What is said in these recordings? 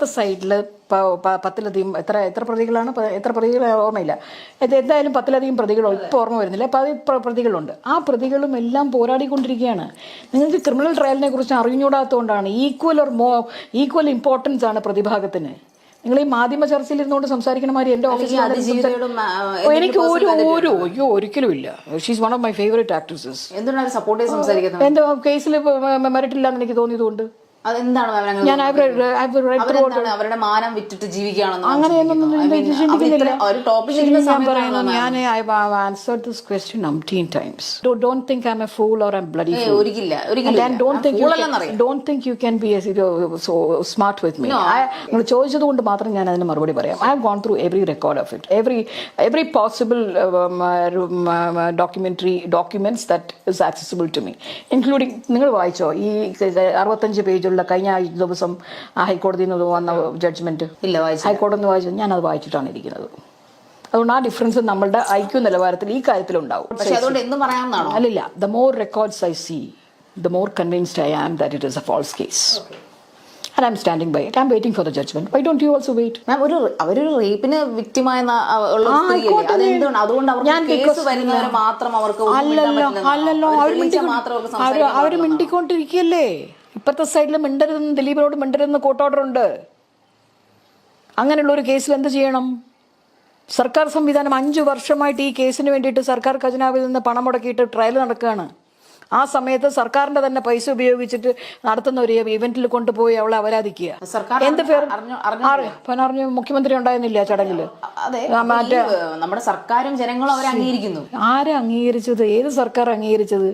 ഇപ്പുറത്തെ സൈഡിൽ പത്തിലധികം എത്ര പ്രതികളാണ്, എത്ര പ്രതികൾ ഓർമ്മയില്ല, എന്തായാലും 10ലധികം പ്രതികളോ ഇപ്പോൾ ഓർമ്മ വരുന്നില്ല, 10 പ്രതികളുണ്ട്. ആ പ്രതികളും എല്ലാം പോരാടിക്കൊണ്ടിരിക്കുകയാണ്. നിങ്ങൾക്ക് ക്രിമിനൽ ട്രയലിനെ കുറിച്ച് അറിഞ്ഞൂടാത്തതുകൊണ്ടാണ്. ഈക്വൽ ഇമ്പോർട്ടൻസ് ആണ് പ്രതിഭാഗത്തിന്. നിങ്ങൾ ഈ മാധ്യമ ചർച്ചയിൽ ഇരുന്നുകൊണ്ട് സംസാരിക്കണ മാതിരി എൻ്റെ ഓഫീസിൽ എനിക്ക് ഒരിക്കലും ഇല്ല. She's one of my favourite actresses. എന്തുകൊണ്ടാണ് സപ്പോർട്ട് ചെയ്ത് സംസാരിക്കുന്നത്? എൻ്റെ കേസിൽ മെറിറ്റില്ലാന്ന് എനിക്ക് തോന്നിയതുകൊണ്ട് ഞാൻ അവരുടെ മാനം വിറ്റിട്ട് ജീവിക്കുകയാണെന്ന് അങ്ങനെയൊന്നും ചിന്തിക്കുന്നില്ല. ഞാൻ answered this question umpteen times. Don't think I'm a fool or I'm bloody fool. ഒരിക്കലും don't think you can be so smart with me. നിങ്ങൾ ചോദിച്ചത് കൊണ്ട് മാത്രം ഞാൻ അതിന് മറുപടി പറയാം. I have gone through every record of it, every possible documents that is accessible to me, including നിങ്ങൾ വായിച്ചോ ഈ 65 പേജ് കഴിഞ്ഞ ദിവസം ഹൈക്കോടതിയിൽ നിന്ന് വന്ന ജഡ്ജ്മെന്റ്? ഹൈക്കോടതി നിന്ന് വായിച്ചു, ഞാനത് വായിച്ചിട്ടാണ് ഇരിക്കുന്നത്. അതുകൊണ്ട് ആ ഡിഫറൻസ് നമ്മളുടെ ഐക്യു നിലവാരത്തിൽ ഈ കാര്യത്തിലുണ്ടാവും. അല്ലില്ല, the more records I see, the more convinced I am that it is a false case. And I'm standing by it. I'm waiting for the judgment. Why don't you also wait? മാം, അവരൊരു റേപ്പിന് വിക്ടിമായ അവര് മിണ്ടിക്കൊണ്ടിരിക്കുകയല്ലേ. ഇപ്പത്തെ സൈഡിൽ മിണ്ടരുതെന്ന്, ദിലീപിനോട് മിണ്ടരുതെന്ന് court order ഉണ്ട്. അങ്ങനെയുള്ള ഒരു കേസിൽ എന്ത് ചെയ്യണം? സർക്കാർ സംവിധാനം 5 വർഷമായിട്ട് ഈ കേസിന് വേണ്ടിയിട്ട് സർക്കാർ ഖജനാവിൽ നിന്ന് പണം മുടക്കിയിട്ട് ട്രയൽ നടക്കുകയാണ്. ആ സമയത്ത് സർക്കാരിന്റെ തന്നെ പൈസ ഉപയോഗിച്ചിട്ട് നടത്തുന്ന ഒരു ഇവന്റിൽ കൊണ്ടുപോയി അവളെ അപരാധിക്കുക. എന്ത് പേർ അറിഞ്ഞു? മുഖ്യമന്ത്രി ഉണ്ടായിരുന്നില്ല ചടങ്ങില്. നമ്മുടെ സർക്കാരും ജനങ്ങളും അവരെ അംഗീകരിക്കുന്നു. ആരെ അംഗീകരിച്ചത്? ഏത് സർക്കാർ അംഗീകരിച്ചത്?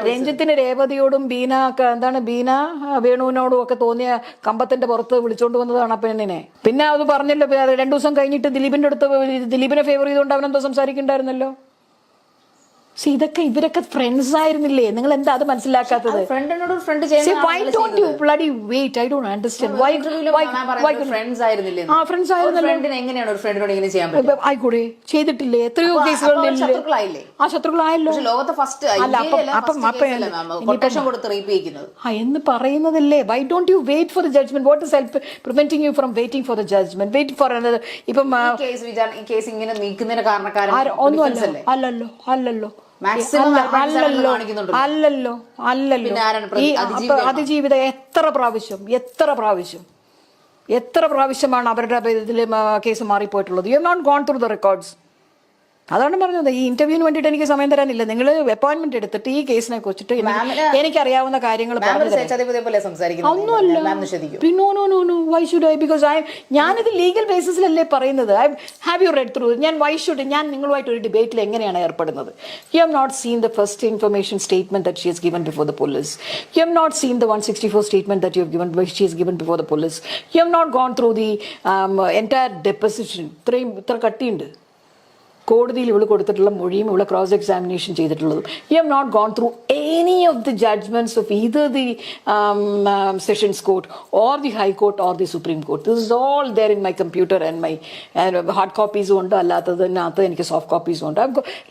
രഞ്ജിത്തിന് രേവതിയോടും ബീന വേണുവിനോടും ഒക്കെ തോന്നിയ കമ്പത്തിന്റെ പുറത്ത് വിളിച്ചോണ്ട് വന്നതാണ് ആ പെണ്ണിനെ. പിന്നെ അത് പറഞ്ഞല്ലോ, 2 ദിവസം കഴിഞ്ഞിട്ട് ദിലീപിനെ ഫേവർ ചെയ്തുകൊണ്ട് അവനെന്തോ സംസാരിക്കണ്ടായിരുന്നല്ലോ. ഇതൊക്കെ ഇവരൊക്കെ ഫ്രണ്ട്സ് ആയിരുന്നില്ലേ? നിങ്ങൾ എന്താ അത് മനസ്സിലാക്കാത്തത്? ആയിക്കൂടെ? ചെയ്തിട്ടില്ലേ? എത്രയോ കേസുകളിൽ ആ ശത്രുക്കളായല്ലോ. എന്ന് പറയുന്നതല്ലേ. Why don't you wait for the judgement? What is help preventing you from waiting for the judgement? Wait for ഇപ്പം അല്ലല്ലോ ഈ അതിജീവിതം എത്ര പ്രാവശ്യമാണ് അവരുടെ ഇതിൽ കേസ് മാറിപ്പോയിട്ടുള്ളത്? You have not gone through the records. അതാണ് പറഞ്ഞത്. ഈ ഇന്റർവ്യൂവിന് വേണ്ടിയിട്ട് എനിക്ക് സമയം തരാനില്ല. നിങ്ങൾ അപ്പോയിന്റ്മെന്റ് എടുത്തിട്ട് ഈ കേസിനെ കുറിച്ചിട്ട് എനിക്കറിയാവുന്ന കാര്യങ്ങൾ ഞാനിത് ലീഗൽ ബേസിസിലല്ലേ പറയുന്നത്. Have you read through? ഞാൻ നിങ്ങളുമായിട്ട് ഒരു ഡിബേറ്റിൽ എങ്ങനെയാണ് ഏർപ്പെടുന്നത്? You have not seen the first information statement that she has given before the police. You have not seen the 164 statement that she has given before the police. You have not gone through the entire deposition. ഇത്ര കട്ടിയുണ്ട് കോടതിയിൽ ഇവള് കൊടുത്തിട്ടുള്ള മൊഴിയും ഇവളെ cross examination ചെയ്തിട്ടുള്ളതും. You have not gone through any of the judgements of either the sessions court or the high court or the supreme court. This is all there in my computer and my hard കോപ്പീസും ഉണ്ട്, അല്ലാത്തതിനകത്ത് എനിക്ക് soft കോപ്പീസും ഉണ്ട്. I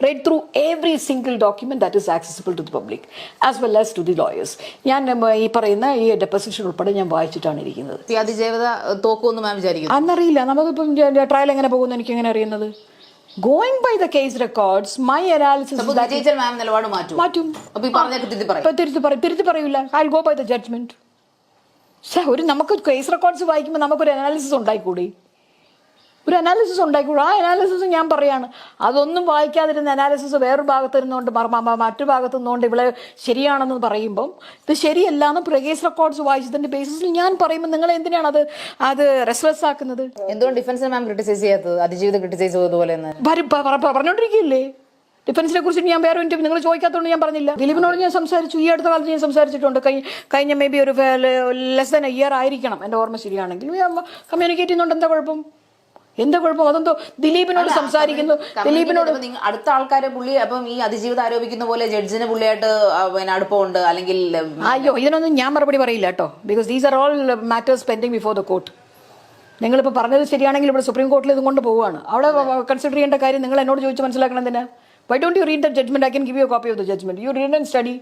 read through every single document that is accessible to the public as well as to the lawyers. ഞാൻ ഈ പറയുന്ന ഈ ഡെപ്പോസിഷൻ ഉൾപ്പെടെ ഞാൻ വായിച്ചിട്ടാണ് ഇരിക്കുന്നത്. അന്നറിയില്ല. നമുക്കിപ്പം ട്രയൽ എങ്ങനെ പോകുന്നു എനിക്ക് എങ്ങനെ അറിയുന്നത്? Going by the case records, my analysis is that മാറ്റും. തിരുത്തി പറയൂല. I'll go by the judgment. നമുക്ക് കേസ് റെക്കോർഡ്സ് വായിക്കുമ്പോൾ നമുക്കൊരു അനാലിസിസ് ഉണ്ടായിക്കൂടി? ആ അനാലിസിസ് ഞാൻ പറയാണ്. അതൊന്നും വായിക്കാതിരുന്ന അനാലിസിസ് വേറൊരു ഭാഗത്ത് ഇരുന്നുകൊണ്ട് മറ്റു ഭാഗത്ത് നിന്നുകൊണ്ട് ഇവിടെ ശരിയാണെന്ന് പറയുമ്പം ഇത് ശരിയല്ല എന്ന് കേസ് റെക്കോർഡ്സ് വായിച്ചതിന്റെ ബേസിസിൽ ഞാൻ പറയുമ്പോൾ നിങ്ങൾ എന്തിനാണ് അത് റെസ്ലെസ് ആക്കുന്നത്? എന്തുകൊണ്ട് ഡിഫൻസ് മാം ക്രിട്ടിസൈസ് ചെയ്യാത്തത്? അതിജീവിതം ക്രിട്ടിസൈസ് ചെയ്തതുപോലെ പറഞ്ഞോണ്ടിരിക്കുകയല്ലേ? ഡിഫൻസിനെ കുറിച്ച് ഞാൻ വേറെ ഇന്റർവ്യൂ നിങ്ങൾ ചോദിക്കാത്തതുകൊണ്ട് ഞാൻ പറഞ്ഞില്ല. ദിലീപിനോട് ഞാൻ സംസാരിച്ചു. ഈ അടുത്ത കാലത്ത് ഞാൻ സംസാരിച്ചിട്ടുണ്ട്. കഴിഞ്ഞ മേ ബി ഒരു ലെസ് ദാൻ എ ഇയർ ആയിരിക്കണം എൻ്റെ ഓർമ്മ ശരിയാണെങ്കിൽ. കമ്മ്യൂണിക്കേറ്റ് ചെയ്യുന്നുണ്ട്. എന്താ കുഴപ്പം? അതെന്തോ ദിലീപിനോട് സംസാരിക്കുന്നു. ദിലീപിനോട് അടുത്ത ആൾക്കാരെ പുള്ളി അപ്പം ഈ അതിജീവിതം ആരോപിക്കുന്ന പോലെ ജഡ്ജിന് പുള്ളിയായിട്ട് അടുപ്പമുണ്ട് അല്ലെങ്കിൽ അയ്യോ ഇതിനൊന്നും ഞാൻ മറുപടി പറയില്ല കേട്ടോ. Because these are all matters pending before the court. നിങ്ങളിപ്പോൾ പറഞ്ഞത് ശരിയാണെങ്കിൽ ഇവിടെ സുപ്രീം കോർട്ടിൽ ഇതും കൊണ്ട് പോവുകയാണ്. അവിടെ കൺസിഡർ ചെയ്യേണ്ട കാര്യം നിങ്ങൾ എന്നോട് ചോദിച്ച് മനസ്സിലാക്കണം എന്തിനാ? Why don't you read the judgment? I can give you a copy of the judgment. You read and study.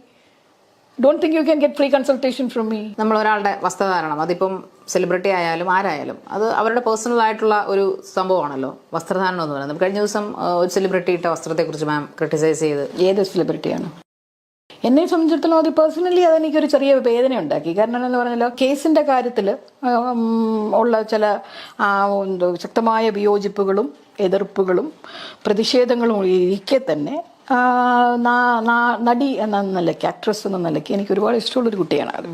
Don't think you can get free consultation from me. നമ്മൾ ഒരാളുടെ വസ്ത്രധാരണം, അതിപ്പം സെലിബ്രിറ്റി ആയാലും ആരായാലും, അത് അവരുടെ പേഴ്സണൽ ആയിട്ടുള്ള ഒരു സംഭവമാണല്ലോ വസ്ത്രധാരണം എന്ന് പറയുന്നത്. കഴിഞ്ഞ ദിവസം ഒരു സെലിബ്രിറ്റി ഇട്ട വസ്ത്രത്തെക്കുറിച്ച് മാം ക്രിട്ടിസൈസ് ചെയ്ത്. ഏത് സെലിബ്രിറ്റിയാണ്? എന്നെ സംബന്ധിച്ചിടത്തോളം അത് പേഴ്സണലി അതെനിക്കൊരു ചെറിയ വേദന ഉണ്ടാക്കി. കാരണം എന്ന് പറഞ്ഞാൽ കേസിൻ്റെ കാര്യത്തിൽ ഉള്ള ചില ശക്തമായ വിയോജിപ്പുകളും എതിർപ്പുകളും പ്രതിഷേധങ്ങളും ഇരിക്കെ തന്നെ നടി എന്ന നിലയ്ക്ക്, ആക്ട്രസ് എന്ന നിലയ്ക്ക് എനിക്ക് ഒരുപാട് ഇഷ്ടമുള്ളൊരു കുട്ടിയാണ് അത്.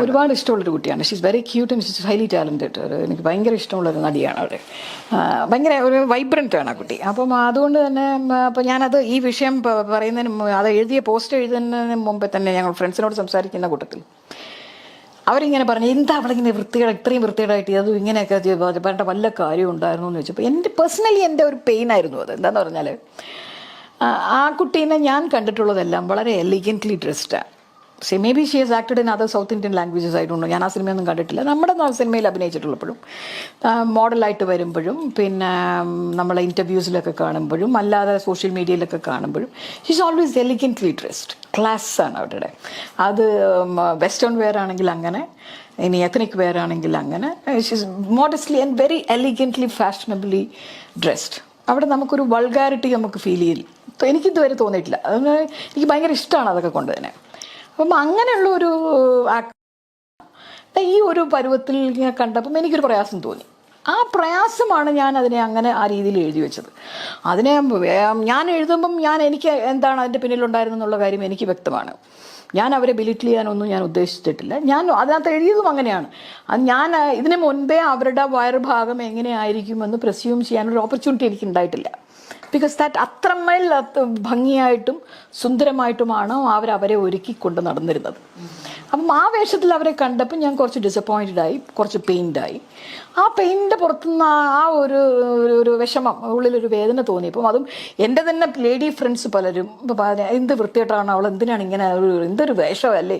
ഒരുപാട് ഇഷ്ടമുള്ളൊരു കുട്ടിയാണ്. She's very cute and she's highly talented. എനിക്ക് ഭയങ്കര ഇഷ്ടമുള്ളൊരു നടിയാണ് അവർ. ഭയങ്കര ഒരു വൈബ്രൻ്റ് ആണ് ആ കുട്ടി. അപ്പം അതുകൊണ്ട് തന്നെ അപ്പം ഞാനത് ഈ വിഷയം പറയുന്നതിന് അത് എഴുതിയ പോസ്റ്റ് എഴുതുന്നതിന് മുമ്പേ തന്നെ ഞങ്ങൾ ഫ്രണ്ട്സിനോട് സംസാരിക്കുന്ന കൂട്ടത്തിൽ അവരിങ്ങനെ പറഞ്ഞു, എന്താ അവളിങ്ങനെ ഇത്രയും വൃത്തികേടായിട്ട് അതും ഇങ്ങനെയൊക്കെ പറയേണ്ട വല്ല കാര്യം ഉണ്ടായിരുന്നു എന്ന് ചോദിച്ചപ്പോൾ എൻ്റെ പേഴ്സണലി എൻ്റെ ഒരു പെയിനായിരുന്നു അത്. എന്താണെന്ന് പറഞ്ഞാൽ ആ കുട്ടീനെ ഞാൻ കണ്ടിട്ടുള്ളതെല്ലാം വളരെ എലിഗൻ്റ്ലി ഡ്രസ്ഡാണ്. Maybe she has acted in other south Indian languages ആയിട്ടുണ്ട്. ഞാൻ ആ സിനിമയൊന്നും കണ്ടിട്ടില്ല. നമ്മുടെ സിനിമയിൽ അഭിനയിച്ചിട്ടുള്ളപ്പോഴും മോഡലായിട്ട് വരുമ്പോഴും പിന്നെ നമ്മളെ ഇൻ്റർവ്യൂസിലൊക്കെ കാണുമ്പോഴും അല്ലാതെ സോഷ്യൽ മീഡിയയിലൊക്കെ കാണുമ്പോഴും ഷീസ് ഓൾവേസ് എലിഗൻ്റ്ലി ഡ്രസ്ഡ്. ക്ലാസ്സാണ് അവരുടെ. അത് വെസ്റ്റേൺ വെയർ ആണെങ്കിൽ അങ്ങനെ, ഇനി എത്നിക് വെയർ ആണെങ്കിൽ അങ്ങനെ. She's modestly and very elegantly fashionably dressed. അവിടെ നമുക്കൊരു വൾഗാരിറ്റി നമുക്ക് ഫീൽ ചെയ്യില്ല. എനിക്കിതുവരെ തോന്നിയിട്ടില്ല. അത് എനിക്ക് ഭയങ്കര ഇഷ്ടമാണ് അതൊക്കെ കൊണ്ട് തന്നെ. അപ്പം അങ്ങനെയുള്ള ഒരു ഈ ഒരു പരുവത്തിൽ ഇങ്ങനെ കണ്ടപ്പം എനിക്കൊരു പ്രയാസം തോന്നി. ആ പ്രയാസമാണ് ഞാൻ അതിനെ അങ്ങനെ ആ രീതിയിൽ എഴുതി വെച്ചത്. അതിനെ ഞാൻ എഴുതുമ്പം എനിക്ക് എന്താണ് അതിൻ്റെ പിന്നിലുണ്ടായിരുന്നെന്നുള്ള കാര്യം എനിക്ക് വ്യക്തമാണ്. ഞാൻ അവരെ ബിലിറ്റിൽ ചെയ്യാനൊന്നും ഞാൻ ഉദ്ദേശിച്ചിട്ടില്ല. ഞാൻ അതിനകത്ത് എഴുതിയതും അങ്ങനെയാണ്. അത് ഞാൻ ഇതിന് മുൻപേ അവരുടെ വയറുഭാഗം എങ്ങനെയായിരിക്കുമെന്ന് പ്രസ്യൂം ചെയ്യാനൊരു ഓപ്പർച്യൂണിറ്റി എനിക്ക് ഉണ്ടായിട്ടില്ല. ബിക്കോസ് ദാറ്റ് അത്രമേൽ ഭംഗിയായിട്ടും സുന്ദരമായിട്ടുമാണ് അവരെ ഒരുക്കിക്കൊണ്ട് നടന്നിരുന്നത്. അപ്പം ആ വേഷത്തിൽ അവരെ കണ്ടപ്പോൾ ഞാൻ കുറച്ച് ഡിസപ്പോയിൻറ്റഡായി, കുറച്ച് പെയിൻ്റായി. ആ പെയിൻ്റെ പുറത്തുനിന്ന് ആ ഒരു വിഷമം, ഉള്ളിലൊരു വേദന തോന്നിയപ്പം അതും എൻ്റെ തന്നെ ലേഡി ഫ്രണ്ട്സ് പലരും എന്ത് വൃത്തിയായിട്ടാണ് അവൾ, എന്തിനാണ് ഇങ്ങനെ എന്തൊരു വേഷമല്ലേ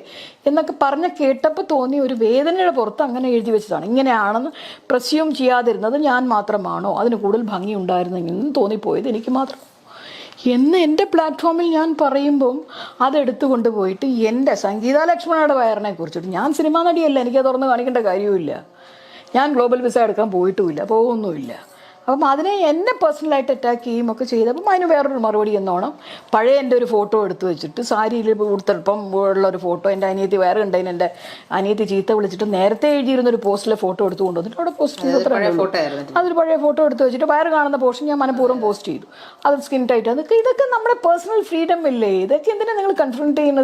എന്നൊക്കെ പറഞ്ഞ് കേട്ടപ്പോൾ തോന്നിയ ഒരു വേദനയുടെ പുറത്ത് അങ്ങനെ എഴുതി വെച്ചതാണ്. ഇങ്ങനെയാണെന്ന് പ്രസ്യൂം ചെയ്യാതിരുന്നത് ഞാൻ മാത്രമാണോ, അതിന് കൂടുതൽ ഭംഗി ഉണ്ടായിരുന്നെങ്കിലും തോന്നിപ്പോയത് എനിക്ക് മാത്രം എന്ന് എൻ്റെ പ്ലാറ്റ്ഫോമിൽ ഞാൻ പറയുമ്പം അതെടുത്തു കൊണ്ടുപോയിട്ട് എൻ്റെ സംഗീത ലക്ഷ്മണയുടെ വയറിനെ കുറിച്ചിട്ട്, ഞാൻ സിനിമാ നടിയല്ല, എനിക്കത് തുറന്ന് കാണിക്കേണ്ട കാര്യവുമില്ല, ഞാൻ ഗ്ലോബൽ വിസ എടുക്കാൻ പോയിട്ടുമില്ല, പോകുന്നുമില്ല. അപ്പം അതിനെ എന്നെ പേഴ്സണലായിട്ട് അറ്റാക്ക് ചെയ്യുമൊക്കെ ചെയ്തപ്പം അതിന് വേറൊരു മറുപടി എന്നോണം പഴയ എൻ്റെ ഒരു ഫോട്ടോ എടുത്ത് വെച്ചിട്ട് സാരിയിൽ ഉടുത്തപ്പം ഉള്ളൊരു ഫോട്ടോ, എൻ്റെ അനിയത്തി വേറെ ഉണ്ടായിരുന്നു, എൻ്റെ അനിയത്തി ചീത്ത വിളിച്ചിട്ട് നേരത്തെ എഴുതിയിരുന്നൊരു പോസ്റ്റിലെ ഫോട്ടോ എടുത്ത് കൊണ്ടുവന്നിട്ട് അവിടെ പോസ്റ്റ് ചെയ്തത്ര അതൊരു പഴയ ഫോട്ടോ എടുത്ത് വെച്ചിട്ട് വയറ് കാണുന്ന പോർഷൻ ഞാൻ മനഃപൂർവ്വം പോസ്റ്റ് ചെയ്തു. അത് സ്കിൻ ടൈറ്റ്. അതൊക്കെ ഇതൊക്കെ നമ്മുടെ പേഴ്സണൽ ഫ്രീഡം അല്ലേ? ഇതൊക്കെ എന്തിനാണ് നിങ്ങൾ കൺഫ്രണ്ട് ചെയ്യുന്നത്?